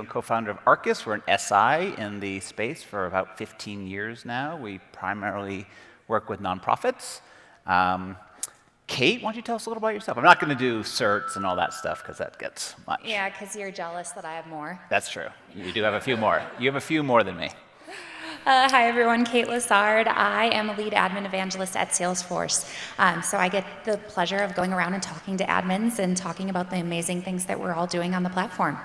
and co-founder of Arcus. We're an SI in the space for about 15 years now. We primarily work with nonprofits. Kate, why don't you tell us a little about yourself? I'm not going to do certs and all that stuff because that gets much. Yeah, because you're jealous that I have more. That's true. You do have a few more. You have a few more than me. Hi, everyone. Kate Lessard. I am a lead admin evangelist at Salesforce. So I get the pleasure of going around and talking to admins and talking about the amazing things that we're all doing on the platform.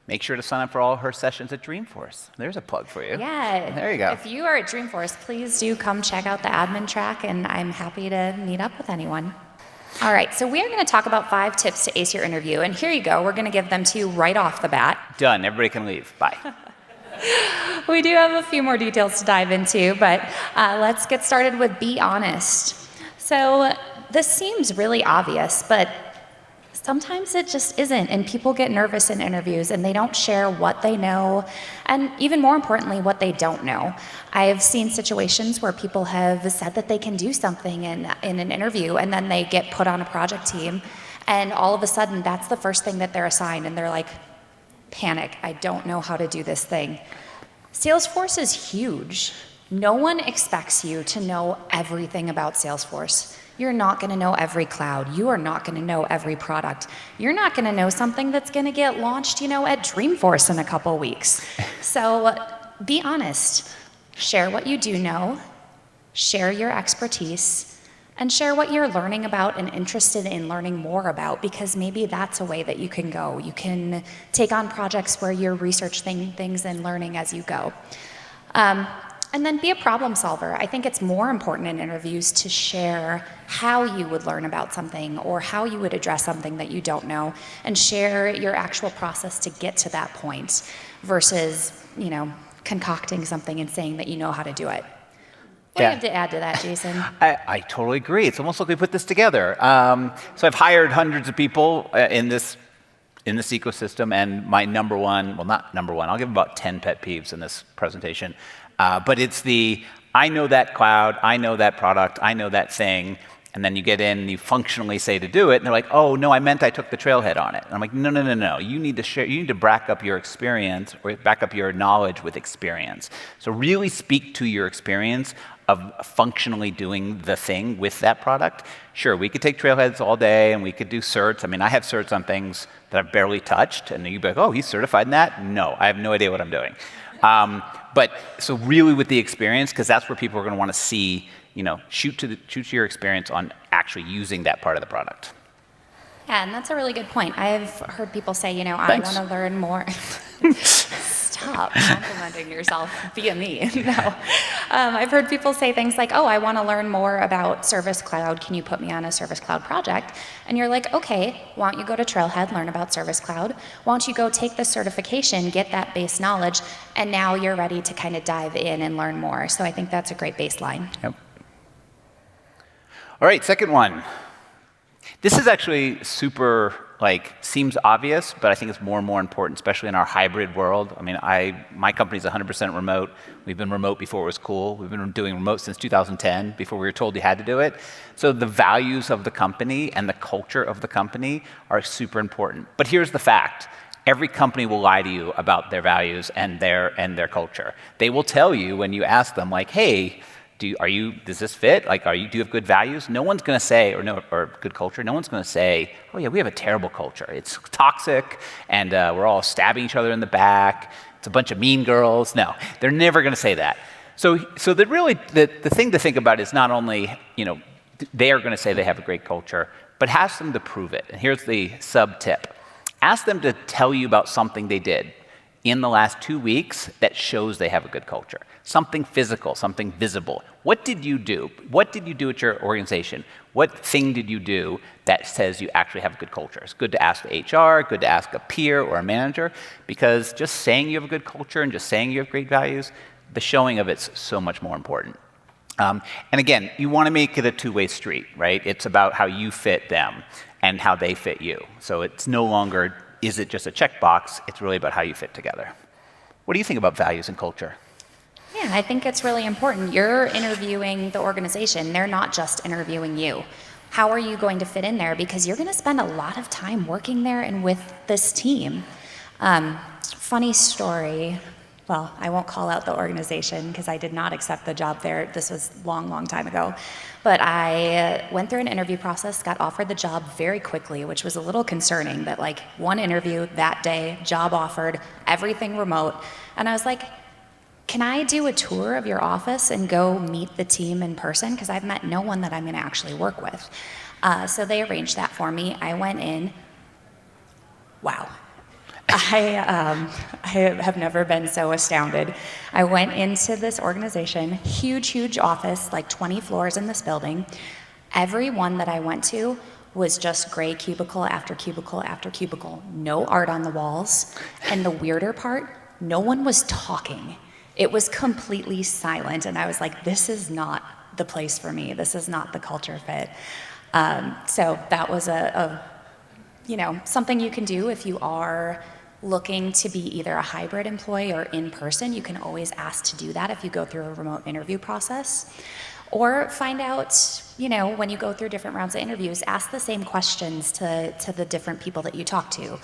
Make sure to sign up for all her sessions at Dreamforce. There's a plug for you. Yeah. There you go. If you are at Dreamforce, please do come check out the admin track, and I'm happy to meet up with anyone. All right, so we are going to talk about 5 tips to ace your interview, and here you go. We're going to give them to you right off the bat. Done. Everybody can leave. Bye. We do have a few more details to dive into, but let's get started with be honest. So this seems really obvious, but sometimes it just isn't, and people get nervous in interviews and they don't share what they know, and even more importantly, what they don't know. I've seen situations where people have said that they can do something in an interview, and then they get put on a project team, and all of a sudden that's the first thing that they're assigned, and they're like, panic, I don't know how to do this thing. Salesforce is huge. No one expects you to know everything about Salesforce. You're not going to know every cloud. You are not going to know every product. You're not going to know something that's going to get launched, at Dreamforce in a couple weeks. So be honest. Share what you do know. Share your expertise. And share what you're learning about and interested in learning more about, because maybe that's a way that you can go. You can take on projects where you're researching things and learning as you go. And then be a problem solver. I think it's more important in interviews to share how you would learn about something or how you would address something that you don't know, and share your actual process to get to that point versus, concocting something and saying that you know how to do it. What do you have to add to that, Jason? I totally agree. It's almost like we put this together. So I've hired hundreds of people in this ecosystem, and my number one, well, not number one, I'll give about 10 pet peeves in this presentation. But it's I know that cloud, I know that product, I know that thing, and then you get in and you functionally say to do it, and they're like, oh, no, I meant I took the trailhead on it. And I'm like, no. You need to share, you need to back up your experience or back up your knowledge with experience. So really speak to your experience of functionally doing the thing with that product. Sure, we could take trailheads all day and we could do certs. I mean, I have certs on things that I've barely touched, and you'd be like, oh, he's certified in that? No, I have no idea what I'm doing. But so really with the experience, because that's where people are going to want to see, shoot to your experience on actually using that part of the product. Yeah, and that's a really good point. I've heard people say, I want to learn more. Stop complimenting yourself via me. No. I've heard people say things like, oh, I want to learn more about Service Cloud. Can you put me on a Service Cloud project? And you're like, okay, why don't you go to Trailhead, learn about Service Cloud? Why don't you go take the certification, get that base knowledge, and now you're ready to kind of dive in and learn more. So I think that's a great baseline. Yep. All right, second one. This is actually super, seems obvious, but I think it's more and more important, especially in our hybrid world. I mean, my company's 100% remote. We've been remote before it was cool. We've been doing remote since 2010, before we were told you had to do it. So the values of the company and the culture of the company are super important. But here's the fact. Every company will lie to you about their values and their culture. They will tell you when you ask them, hey, does this fit? Do you have good values? No one's going to say, or good culture, no one's going to say, oh yeah, we have a terrible culture. It's toxic, and we're all stabbing each other in the back. It's a bunch of mean girls. No, they're never going to say that. So the thing to think about is not only, they are going to say they have a great culture, but ask them to prove it. And here's the sub-tip. Ask them to tell you about something they did in the last 2 weeks that shows they have a good culture. Something physical, something visible. What did you do? What did you do at your organization? What thing did you do that says you actually have a good culture? It's good to ask the HR, good to ask a peer or a manager, because just saying you have a good culture and just saying you have great values, the showing of it's so much more important. And again, you want to make it a two-way street, right? It's about how you fit them and how they fit you. So it's no longer, is it just a checkbox? It's really about how you fit together. What do you think about values and culture? Yeah, I think it's really important. You're interviewing the organization. They're not just interviewing you. How are you going to fit in there? Because you're going to spend a lot of time working there and with this team. Funny story. Well, I won't call out the organization because I did not accept the job there. This was long, long time ago. But I went through an interview process, got offered the job very quickly, which was a little concerning that like one interview that day, job offered, everything remote. And I was like, can I do a tour of your office and go meet the team in person? Because I've met no one that I'm going to actually work with. So they arranged that for me. I went in. Wow. I have never been so astounded. I went into this organization, huge, huge office, like 20 floors in this building. Every one that I went to was just gray cubicle after cubicle after cubicle, no art on the walls. And the weirder part, no one was talking. It was completely silent, and I was like, this is not the place for me. This is not the culture fit. So that was something you can do if you are looking to be either a hybrid employee or in person. You can always ask to do that if you go through a remote interview process. Or find out, when you go through different rounds of interviews, ask the same questions to the different people that you talk to.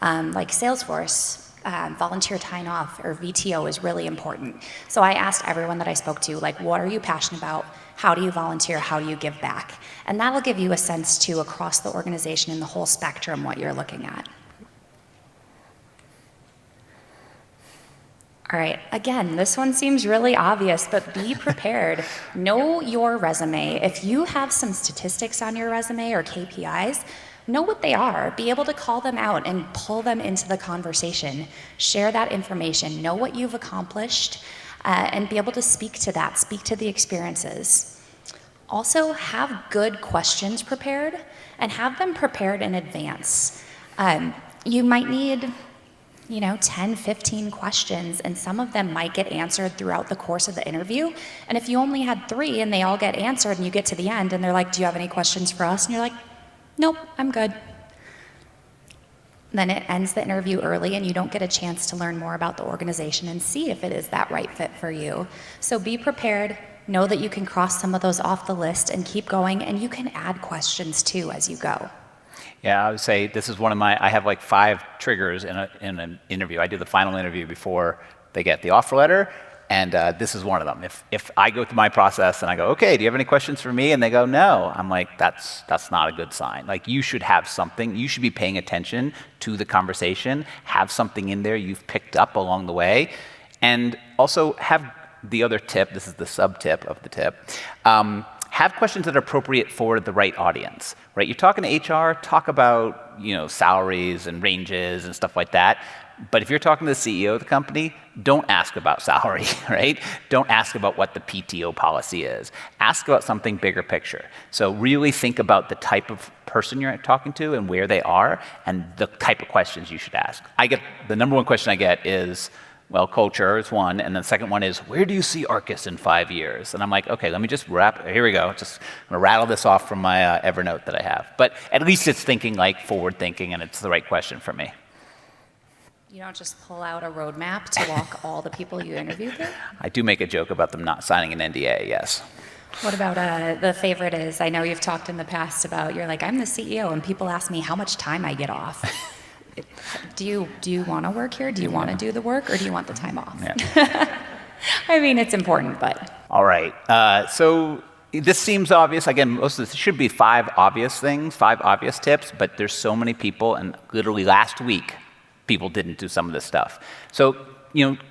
Like Salesforce, volunteer time off or VTO is really important. So I asked everyone that I spoke to, like, what are you passionate about? How do you volunteer? How do you give back? And that'll give you a sense too across the organization and the whole spectrum what you're looking at. All right, again, this one seems really obvious, but be prepared. Know your resume. If you have some statistics on your resume or KPIs, know what they are. Be able to call them out and pull them into the conversation. Share that information. Know what you've accomplished and be able to speak to that, speak to the experiences. Also, have good questions prepared and have them prepared in advance. You might need 10, 15 questions, and some of them might get answered throughout the course of the interview. And if you only had 3 and they all get answered and you get to the end and they're like, do you have any questions for us? And you're like, nope, I'm good. Then it ends the interview early and you don't get a chance to learn more about the organization and see if it is that right fit for you. So be prepared, know that you can cross some of those off the list and keep going, and you can add questions too as you go. Yeah, I would say this is one of I have like 5 triggers in an interview. I do the final interview before they get the offer letter, and this is one of them. If I go through my process and I go, okay, do you have any questions for me? And they go, no, I'm like, that's not a good sign. Like, you should have something. You should be paying attention to the conversation, have something in there you've picked up along the way, and also have the other tip, this is the sub-tip of the tip, have questions that are appropriate for the right audience, right? You're talking to HR, talk about, salaries and ranges and stuff like that. But if you're talking to the CEO of the company, don't ask about salary, right? Don't ask about what the PTO policy is. Ask about something bigger picture. So really think about the type of person you're talking to and where they are and the type of questions you should ask. The number one question I get is, well, culture is one, and the second one is, where do you see Arcus in 5 years? And I'm like, okay, let me just here we go. I'm gonna rattle this off from my Evernote that I have. But at least it's thinking like forward thinking, and it's the right question for me. You don't just pull out a roadmap to walk all the people you interviewed with? I do make a joke about them not signing an NDA, yes. What about the favorite is, I know you've talked in the past about, you're like, I'm the CEO, and people ask me how much time I get off. Do you want to work here? Do you want to do the work, or do you want the time off? Yeah. I mean, it's important, but. All right. So this seems obvious. Again, most of this should be 5 obvious things, 5 obvious tips, but there's so many people, and literally last week, people didn't do some of this stuff. So,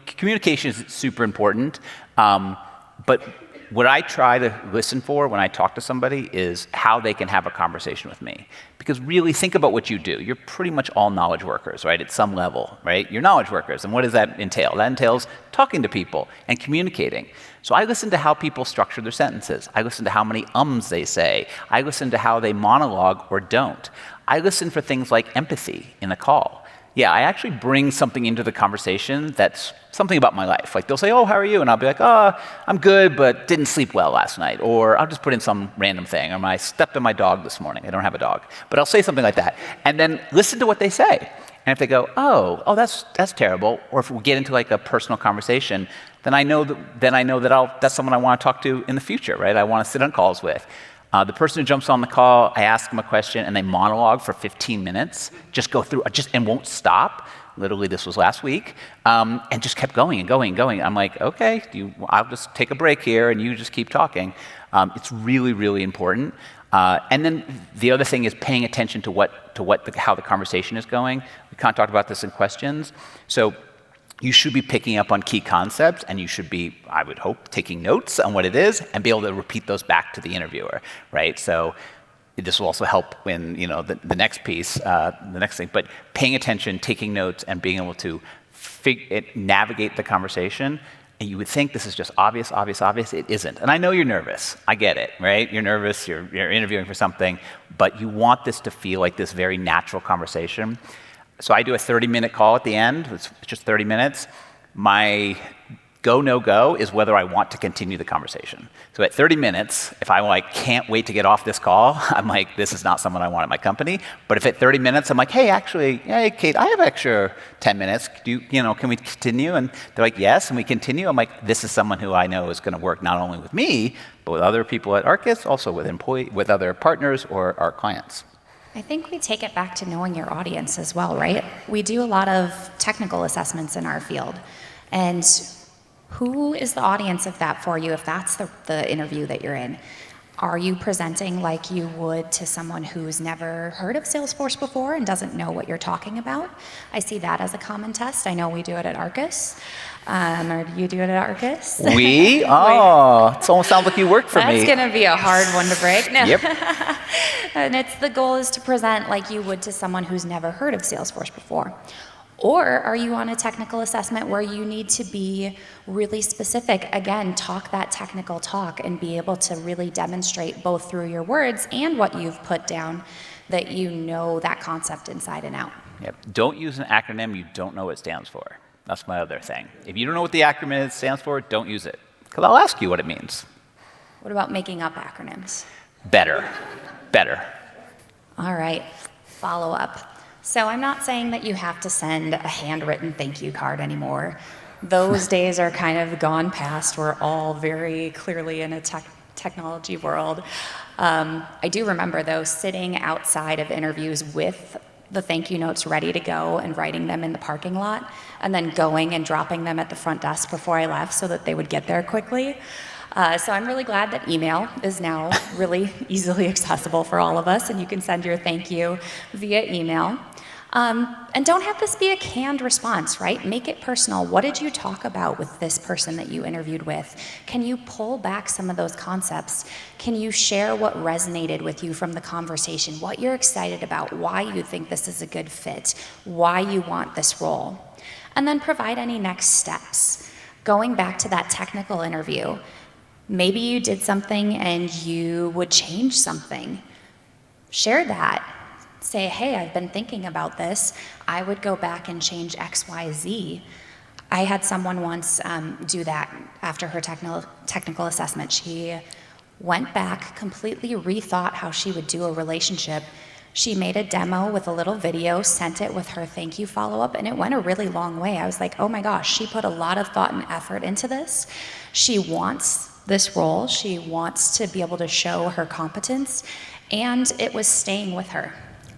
communication is super important, but what I try to listen for when I talk to somebody is how they can have a conversation with me. Because really, think about what you do. You're pretty much all knowledge workers, right, at some level, right? You're knowledge workers, and what does that entail? That entails talking to people and communicating. So I listen to how people structure their sentences. I listen to how many ums they say. I listen to how they monologue or don't. I listen for things like empathy in a call. Yeah, I actually bring something into the conversation that's something about my life. Like, they'll say, oh, how are you? And I'll be like, oh, I'm good, but didn't sleep well last night. Or I'll just put in some random thing. Or I stepped on my dog this morning. I don't have a dog. But I'll say something like that. And then listen to what they say. And if they go, oh, that's terrible, or if we get into like a personal conversation, then I know that that's someone I want to talk to in the future, right? I want to sit on calls with. The person who jumps on the call, I ask them a question, and they monologue for 15 minutes, just go through, and won't stop. Literally, this was last week, and just kept going and going and going. I'm like, okay, I'll just take a break here, and you just keep talking. It's really, really important. And then the other thing is paying attention to how the conversation is going. We kind of talked about this in questions. So you should be picking up on key concepts, and you should be, I would hope, taking notes on what it is and be able to repeat those back to the interviewer, right? So this will also help when, the next piece, the next thing. But paying attention, taking notes, and being able to navigate the conversation. And you would think this is just obvious. It isn't. And I know you're nervous. I get it, right? You're nervous. You're interviewing for something. But you want this to feel like this very natural conversation. So I do a 30-minute call at the end. It's just 30 minutes. My go, no go is whether I want to continue the conversation. So at 30 minutes, if I can't wait to get off this call, I'm like, this is not someone I want at my company. But if at 30 minutes, I'm like, hey, Kate, I have extra 10 minutes. Can we continue? And they're like, yes, and we continue. I'm like, this is someone who I know is going to work not only with me, but with other people at Arcus, also with other partners or our clients. I think we take it back to knowing your audience as well, right? We do a lot of technical assessments in our field. And who is the audience of that for you if that's the interview that you're in? Are you presenting like you would to someone who's never heard of Salesforce before and doesn't know what you're talking about? I see that as a common test. I know we do it at Arcus. Or do you do it at Arcus? We? Oh, it almost sounds like you work for me. That's going to be a hard one to break. No. Yep. And the goal is to present like you would to someone who's never heard of Salesforce before. Or are you on a technical assessment where you need to be really specific? Again, talk that technical talk and be able to really demonstrate both through your words and what you've put down that you know that concept inside and out. Yep. Don't use an acronym you don't know what it stands for. That's my other thing. If you don't know what the acronym stands for, don't use it. Because I'll ask you what it means. What about making up acronyms? Better. All right, follow up. So I'm not saying that you have to send a handwritten thank you card anymore. Those days are kind of gone past. We're all very clearly in a technology world. I do remember, though, sitting outside of interviews with the thank you notes ready to go and writing them in the parking lot, and then going and dropping them at the front desk before I left so that they would get there quickly. So I'm really glad that email is now really easily accessible for all of us, and you can send your thank you via email. And don't have this be a canned response, right? Make it personal. What did you talk about with this person that you interviewed with? Can you pull back some of those concepts? Can you share what resonated with you from the conversation, what you're excited about, why you think this is a good fit, why you want this role? And then provide any next steps. Going back to that technical interview, maybe you did something and you would change something. Share that. Say, hey, I've been thinking about this. I would go back and change X, Y, Z. I had someone once do that after her technical assessment. She went back, completely rethought how she would do a relationship. She made a demo with a little video, sent it with her thank you follow-up, and it went a really long way. I was like, oh my gosh, she put a lot of thought and effort into this. She wants this role. She wants to be able to show her competence, and it was staying with her.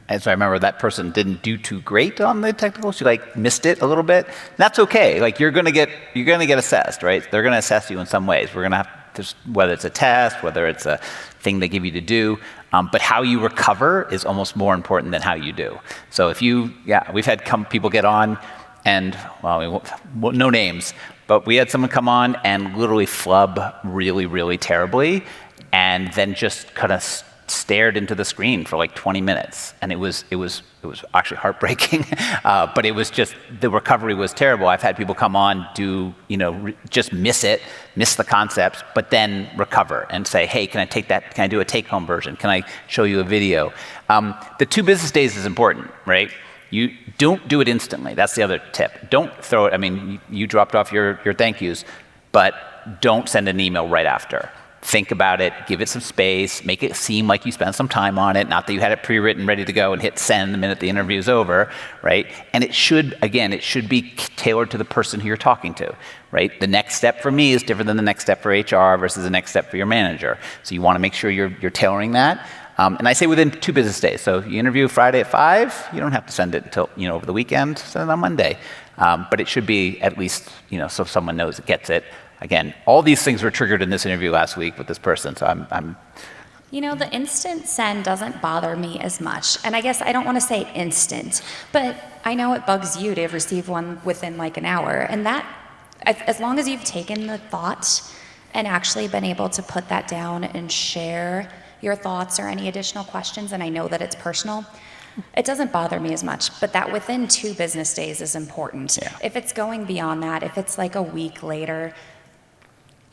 And so I remember that person didn't do too great on the technical. She missed it a little bit. That's okay. You're gonna get assessed, right? They're gonna assess you in some ways. We're gonna have to, whether it's a test, whether it's a thing they give you to do. But how you recover is almost more important than how you do. So we've had people get on, and no names, but we had someone come on and literally flub really, really terribly, and then just kind of stared into the screen for 20 minutes, and it was actually heartbreaking. But it was just, the recovery was terrible. I've had people come on, just miss the concepts, but then recover and say, hey, can I do a take-home version? Can I show you a video? The 2 business days is important, right? You don't do it instantly. That's the other tip. Don't throw it. You dropped off your thank yous, but don't send an email right after. Think about it, give it some space, make it seem like you spent some time on it, not that you had it pre-written, ready to go, and hit send the minute the interview's over, right? And it should be tailored to the person who you're talking to, right? The next step for me is different than the next step for HR versus the next step for your manager. So you want to make sure you're tailoring that. And I say within 2 business days. So you interview Friday at 5, you don't have to send it until, over the weekend, send it on Monday. But it should be at least, so someone knows it gets it. Again, all these things were triggered in this interview last week with this person, so I'm the instant send doesn't bother me as much. And I guess I don't want to say instant, but I know it bugs you to receive one within like an hour. And that, as long as you've taken the thought and actually been able to put that down and share your thoughts or any additional questions, and I know that it's personal, it doesn't bother me as much. But that within 2 business days is important. Yeah. If it's going beyond that, if it's like a week later,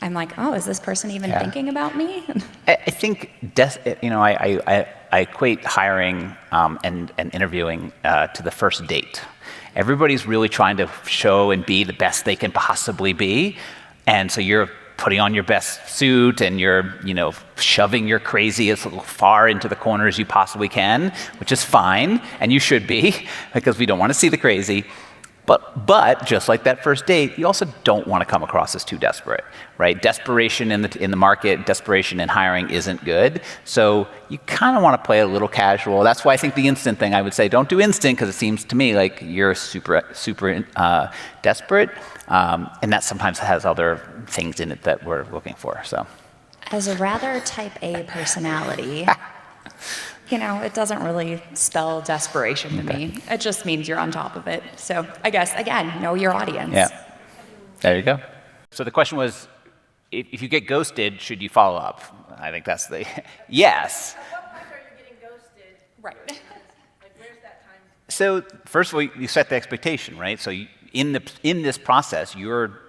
I'm like, oh, is this person even thinking about me? I think, I equate hiring and interviewing to the first date. Everybody's really trying to show and be the best they can possibly be. And so you're putting on your best suit and you're, shoving your crazy as far into the corner as you possibly can, which is fine, and you should be, because we don't want to see the crazy. But just like that first date, you also don't want to come across as too desperate, right? Desperation in the market, desperation in hiring isn't good. So you kind of want to play a little casual. That's why I think the instant thing, I would say, don't do instant, because it seems to me like you're super desperate, and that sometimes has other things in it that we're looking for. So, as a rather type A personality. It doesn't really spell desperation to me. It just means you're on top of it. So I guess, again, know your audience. Yeah. There you go. So the question was, if you get ghosted, should you follow up? I think that's the yes. At what point are you getting ghosted? Right. Where's that time? So first of all, you set the expectation, right? So in this process, you're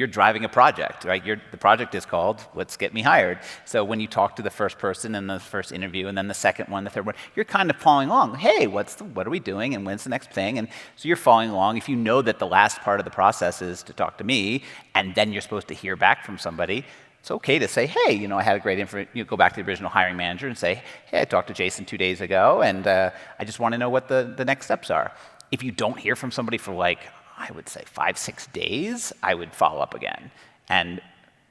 driving a project, right? The project is called Let's Get Me Hired. So when you talk to the first person in the first interview, and then the second one, the third one, you're kind of following along. Hey, what are we doing, and when's the next thing? And so you're following along. If you know that the last part of the process is to talk to me, and then you're supposed to hear back from somebody, it's okay to say, hey, I had a great go back to the original hiring manager and say, hey, I talked to Jason 2 days ago, and I just want to know what the next steps are. If you don't hear from somebody for I would say 5-6 days, I would follow up again. And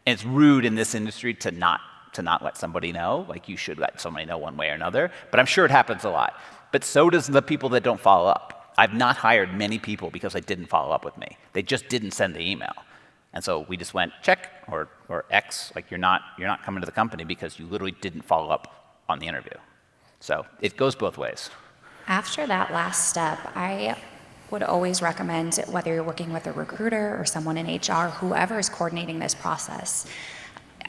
it's rude in this industry to not let somebody know. You should let somebody know one way or another. But I'm sure it happens a lot. But so does the people that don't follow up. I've not hired many people because they didn't follow up with me. They just didn't send the email. And so we just went check or X, you're not coming to the company because you literally didn't follow up on the interview. So it goes both ways. After that last step, I would always recommend, whether you're working with a recruiter or someone in HR, whoever is coordinating this process,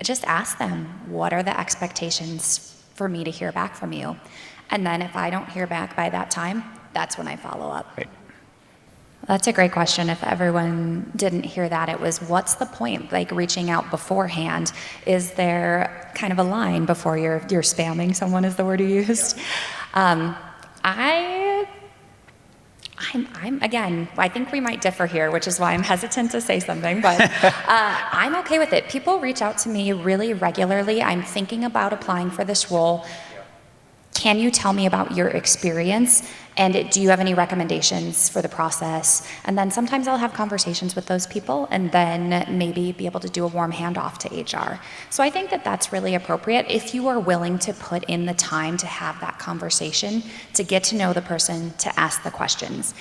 just ask them, what are the expectations for me to hear back from you? And then if I don't hear back by that time, that's when I follow up. Right. That's a great question. If everyone didn't hear that, it was, what's the point? Reaching out beforehand, is there kind of a line before you're spamming someone, is the word you used? Again, I think we might differ here, which is why I'm hesitant to say something, but I'm okay with it. People reach out to me really regularly. I'm thinking about applying for this role. Can you tell me about your experience? And do you have any recommendations for the process? And then sometimes I'll have conversations with those people and then maybe be able to do a warm handoff to HR. So I think that that's really appropriate if you are willing to put in the time to have that conversation, to get to know the person, to ask the questions.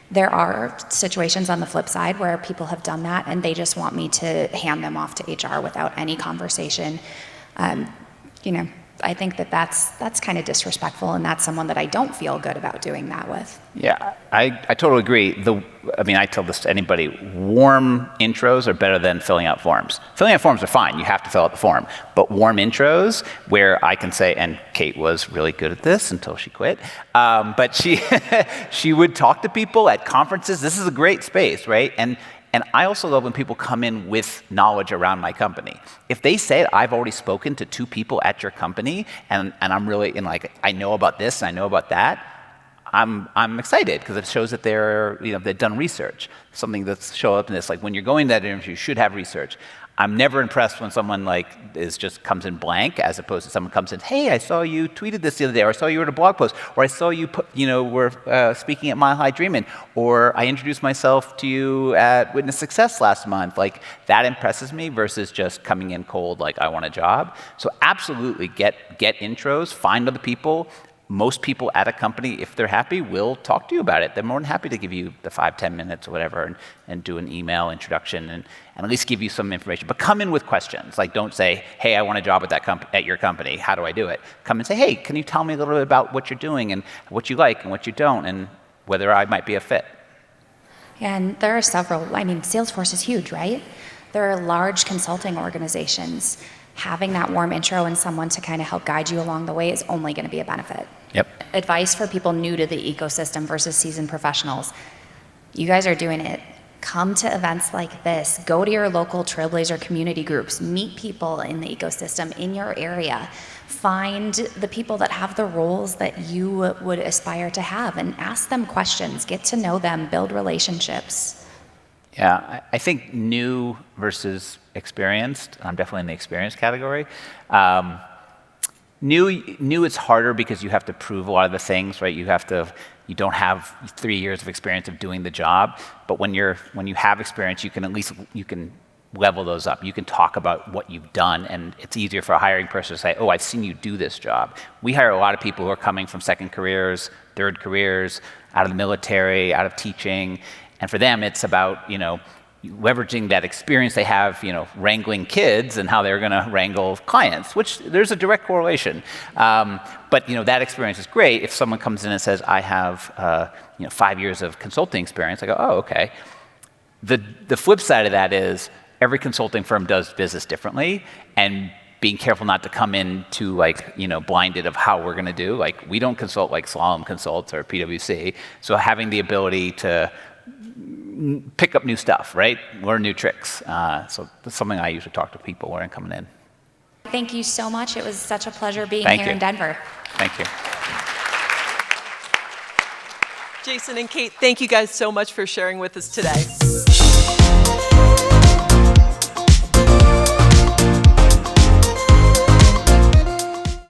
There are situations on the flip side where people have done that and they just want me to hand them off to HR without any conversation. I think that that's kind of disrespectful, and that's someone that I don't feel good about doing that with. Yeah, I totally agree. I tell this to anybody, warm intros are better than filling out forms. Filling out forms are fine, you have to fill out the form. But warm intros, where I can say, and Kate was really good at this until she quit, but she would talk to people at conferences. This is a great space, right? And I also love when people come in with knowledge around my company. If they say, I've already spoken to 2 people at your company, and I'm really I know about this and I know about that, I'm excited because it shows that they've done research. Something that's show up in this, when you're going to that interview, you should have research. I'm never impressed when someone like just comes in blank, as opposed to someone comes in, hey, I saw you tweeted this the other day, or I saw you wrote a blog post, or I saw you were speaking at Mile High Dreamin, or I introduced myself to you at Witness Success last month. Like, that impresses me versus just coming in cold, like, I want a job. So absolutely get intros, find other people. Most people at a company, if they're happy, will talk to you about it. They're more than happy to give you the 5-10 minutes or whatever and do an email introduction and at least give you some information. But come in with questions. Like, don't say, hey, I want a job at your company. How do I do it? Come and say, hey, can you tell me a little bit about what you're doing and what you like and what you don't and whether I might be a fit? And there are several. I mean, Salesforce is huge, right? There are large consulting organizations. Having that warm intro and someone to kind of help guide you along the way is only going to be a benefit. Yep. Advice for people new to the ecosystem versus seasoned professionals. You guys are doing it. Come to events like this. Go to your local Trailblazer community groups. Meet people in the ecosystem in your area. Find the people that have the roles that you would aspire to have and ask them questions. Get to know them. Build relationships. Yeah, I think new versus experienced. I'm definitely in the experienced category. New, it's harder because you have to prove a lot of the things, right? You don't have 3 years of experience of doing the job. But when you have experience, you can level those up. You can talk about what you've done, and it's easier for a hiring person to say, oh, I've seen you do this job. We hire a lot of people who are coming from second careers, third careers, out of the military, out of teaching. And for them, it's about, leveraging that experience they have, wrangling kids and how they're going to wrangle clients, which there's a direct correlation. But, that experience is great. If someone comes in and says, I have, 5 years of consulting experience, I go, oh, okay. The flip side of that is every consulting firm does business differently, and being careful not to come in too blinded of how we're going to do. Like, we don't consult like Slalom consults or PwC. So having the ability to pick up new stuff, right? Learn new tricks. So that's something I usually talk to people when I'm coming in. Thank you so much. It was such a pleasure being Thank here you. in Denver. Thank you. Jason and Kate, thank you guys so much for sharing with us today.